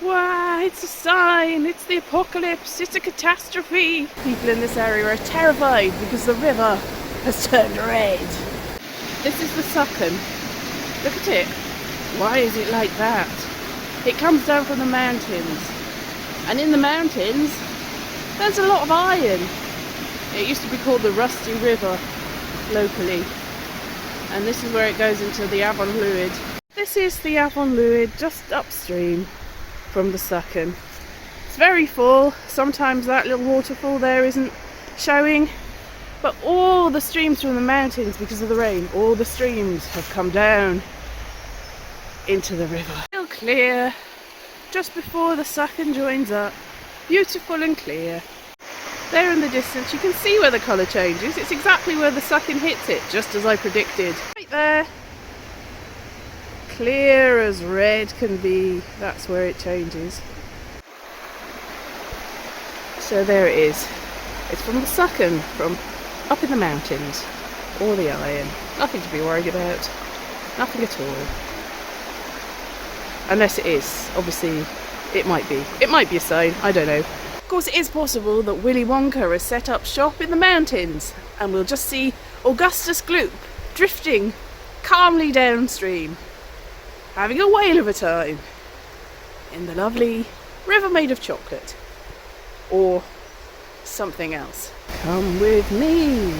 Wow, it's a sign, it's the apocalypse, it's a catastrophe. People in this area are terrified because the river has turned red. This is the Sucken. Look at it. Why is it like that? It comes down from the mountains. And in the mountains, there's a lot of iron. It used to be called the Rusty River locally. And this is where it goes into the Afon Lwyd. This is the Afon Lwyd, just upstream from the Sucken. It's very full. Sometimes that little waterfall there isn't showing. But all the streams from the mountains, because of the rain, all the streams have come down into the river. Still clear, just before the Sucken joins up. Beautiful and clear. There in the distance you can see where the colour changes. It's exactly where the Sucken hits it, just as I predicted. Right there. Clear as red can be. That's where it changes. So there it is. It's from the Sucken, from up in the mountains. All the iron. Nothing to be worried about. Nothing at all. Unless it is. Obviously, it might be. It might be a sign. I don't know. Of course, it is possible that Willy Wonka has set up shop in the mountains, and we'll just see Augustus Gloop drifting calmly downstream, having a whale of a time in the lovely river made of chocolate, or something else. Come with me.